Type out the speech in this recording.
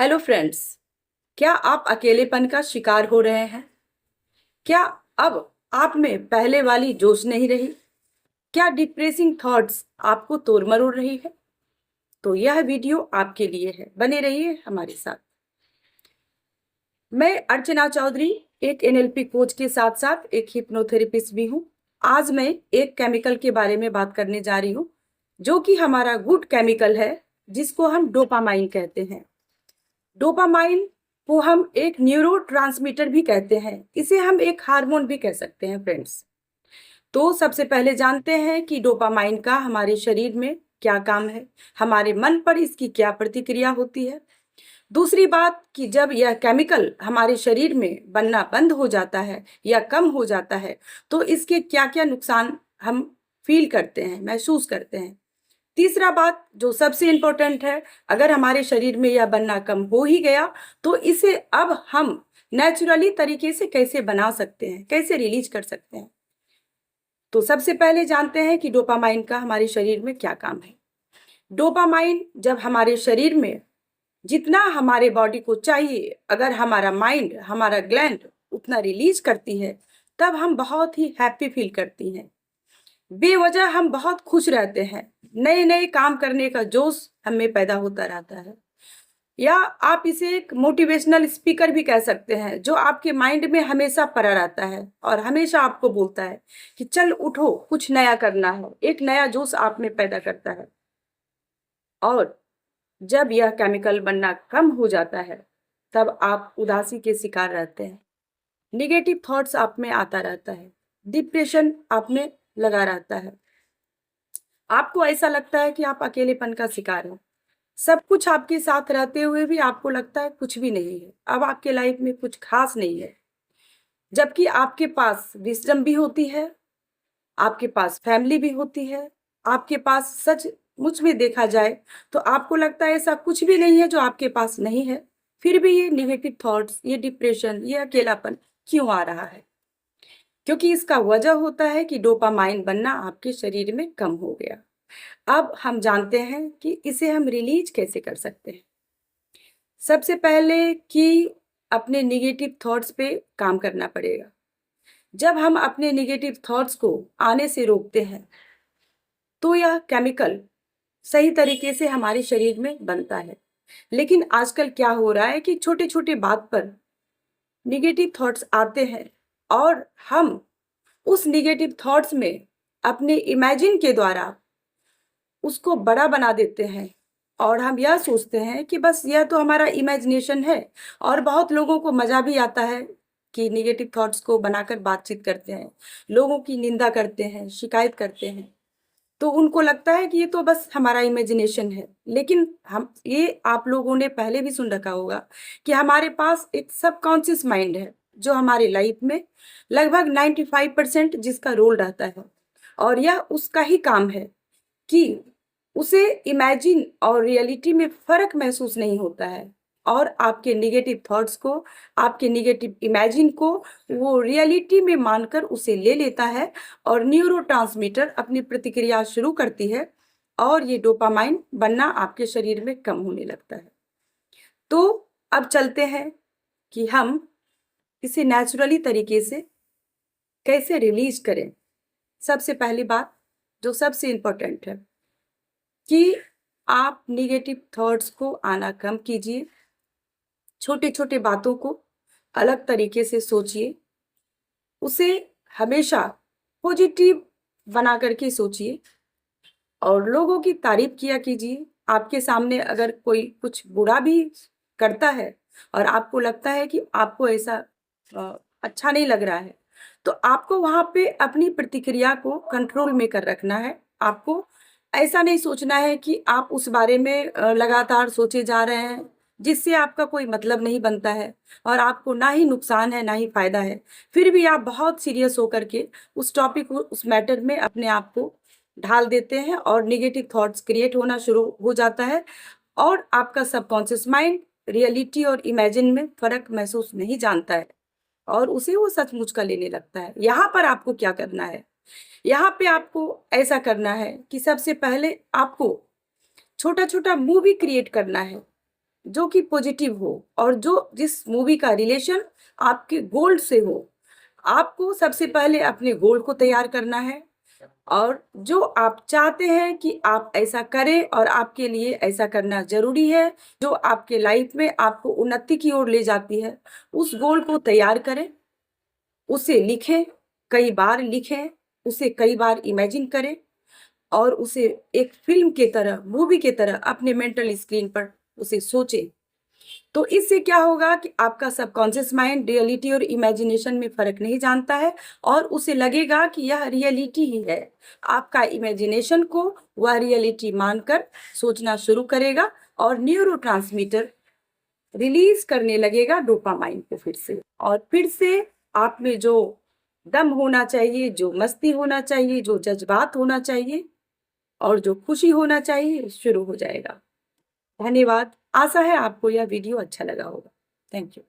Hello friends. क्या आप अकेलेपन का शिकार हो रहे हैं? क्या अब आप में पहले वाली जोश नहीं रही? क्या डिप्रेसिंग थॉट्स आपको तोड़ मरोड़ रही है? तो यह वीडियो आपके लिए है, बने रहिए हमारे साथ। मैं अर्चना चौधरी एक एनएलपी कोच के साथ साथ एक हिप्नोथेरेपिस्ट भी हूँ। आज मैं एक केमिकल के बारे में बात करने जा रही हूँ जो कि हमारा गुड केमिकल है, जिसको हम डोपामाइन कहते हैं। डोपामाइन को हम एक न्यूरोट्रांसमीटर भी कहते हैं, इसे हम एक हार्मोन भी कह सकते हैं फ्रेंड्स। तो सबसे पहले जानते हैं कि डोपामाइन का हमारे शरीर में क्या काम है, हमारे मन पर इसकी क्या प्रतिक्रिया होती है। दूसरी बात कि जब यह केमिकल हमारे शरीर में बनना बंद हो जाता है या कम हो जाता है तो इसके क्या क्या नुकसान हम फील करते हैं, महसूस करते हैं। तीसरा बात जो सबसे इम्पोर्टेंट है, अगर हमारे शरीर में यह बनना कम हो ही गया तो इसे अब हम नेचुरली तरीके से कैसे बना सकते हैं, कैसे रिलीज कर सकते हैं। तो सबसे पहले जानते हैं कि डोपामाइन का हमारे शरीर में क्या काम है। डोपामाइन जब हमारे शरीर में जितना हमारे बॉडी को चाहिए, अगर हमारा माइंड, हमारा ग्लैंड उतना रिलीज करती है, तब हम बहुत ही हैप्पी फील करती हैं। बेवजह हम बहुत खुश रहते हैं, नए नए काम करने का जोश हमें पैदा होता रहता है। या आप इसे एक मोटिवेशनल स्पीकर भी कह सकते हैं, जो आपके माइंड में हमेशा पड़ा रहता है और हमेशा आपको बोलता है कि चल उठो, कुछ नया करना है, एक नया जोश आप में पैदा करता है। और जब यह केमिकल बनना कम हो जाता है तब आप उदासी के शिकार रहते हैं, निगेटिव थॉट्स आप में आता रहता है, डिप्रेशन आप में लगा रहता है। आपको ऐसा लगता है कि आप अकेलेपन का शिकार हैं। सब कुछ आपके साथ रहते हुए भी आपको लगता है कुछ भी नहीं है, अब आपके लाइफ में कुछ खास नहीं है। जबकि आपके पास विजडम भी होती है, आपके पास फैमिली भी होती है, आपके पास सच मुझ में देखा जाए तो आपको लगता है ऐसा कुछ भी नहीं है जो आपके पास नहीं है। फिर भी ये नेगेटिव थॉट्स, ये डिप्रेशन, ये अकेलापन क्यों आ रहा है? क्योंकि इसका वजह होता है कि डोपामाइन बनना आपके शरीर में कम हो गया। अब हम जानते हैं कि इसे हम रिलीज कैसे कर सकते हैं। सबसे पहले कि अपने निगेटिव थॉट्स पे काम करना पड़ेगा। जब हम अपने निगेटिव थॉट्स को आने से रोकते हैं तो यह केमिकल सही तरीके से हमारे शरीर में बनता है। लेकिन आजकल क्या हो रहा है कि छोटे छोटे बात पर निगेटिव थॉट्स आते हैं और हम उस निगेटिव थॉट्स में अपने इमेजिन के द्वारा उसको बड़ा बना देते हैं। और हम यह सोचते हैं कि बस यह तो हमारा इमेजिनेशन है। और बहुत लोगों को मज़ा भी आता है कि निगेटिव थॉट्स को बनाकर बातचीत करते हैं, लोगों की निंदा करते हैं, शिकायत करते हैं। तो उनको लगता है कि ये तो बस हमारा इमेजिनेशन है। लेकिन हम ये आप लोगों ने पहले भी सुन रखा होगा कि हमारे पास एक सबकॉन्शियस माइंड है जो हमारी लाइफ में लगभग 95% जिसका रोल रहता है। और यह उसका ही काम है कि उसे इमेजिन और रियलिटी में फ़र्क महसूस नहीं होता है। और आपके नेगेटिव थॉट्स को, आपके नेगेटिव इमेजिन को वो रियलिटी में मानकर उसे ले लेता है और न्यूरोट्रांसमीटर अपनी प्रतिक्रिया शुरू करती है और ये डोपामाइन बनना आपके शरीर में कम होने लगता है। तो अब चलते हैं कि हम इसे नेचुरली तरीके से कैसे रिलीज करें। सबसे पहली बात जो सबसे इम्पोर्टेंट है कि आप नेगेटिव थॉट्स को आना कम कीजिए। छोटे छोटे बातों को अलग तरीके से सोचिए, उसे हमेशा पॉजिटिव बना करके सोचिए और लोगों की तारीफ किया कीजिए। आपके सामने अगर कोई कुछ बुरा भी करता है और आपको लगता है कि आपको ऐसा अच्छा नहीं लग रहा है, तो आपको वहाँ पे अपनी प्रतिक्रिया को कंट्रोल में कर रखना है। आपको ऐसा नहीं सोचना है कि आप उस बारे में लगातार सोचे जा रहे हैं, जिससे आपका कोई मतलब नहीं बनता है और आपको ना ही नुकसान है, ना ही फ़ायदा है। फिर भी आप बहुत सीरियस होकर के उस टॉपिक, उस मैटर में अपने आप को ढाल देते हैं और नेगेटिव थॉट्स क्रिएट होना शुरू हो जाता है और आपका सबकॉन्शियस माइंड रियलिटी और इमेजिन में फ़र्क महसूस नहीं जानता है और उसे वो सचमुच का लेने लगता है। यहाँ पर आपको क्या करना है? यहाँ पे आपको ऐसा करना है कि सबसे पहले आपको छोटा-छोटा मूवी क्रिएट करना है। जो कि पॉजिटिव हो और जो जिस मूवी का रिलेशन आपके गोल से हो। आपको सबसे पहले अपने गोल को तैयार करना है और जो आप चाहते हैं कि आप ऐसा करें और आपके लिए ऐसा करना ज़रूरी है, जो आपके लाइफ में आपको उन्नति की ओर ले जाती है, उस गोल को तैयार करें, उसे लिखें, कई बार लिखें, उसे कई बार इमेजिन करें और उसे एक फ़िल्म की तरह, मूवी की तरह अपने मेंटल स्क्रीन पर उसे सोचें। तो इससे क्या होगा कि आपका सबकॉन्शियस माइंड रियलिटी और इमेजिनेशन में फ़र्क नहीं जानता है और उसे लगेगा कि यह रियलिटी ही है। आपका इमेजिनेशन को वह रियलिटी मानकर सोचना शुरू करेगा और न्यूरोट्रांसमीटर रिलीज़ करने लगेगा डोपामाइन को फिर से, और फिर से आप में जो दम होना चाहिए, जो मस्ती होना चाहिए, जो जज़्बात होना चाहिए और जो खुशी होना चाहिए शुरू हो जाएगा। धन्यवाद। आशा है आपको यह वीडियो अच्छा लगा होगा। Thank you.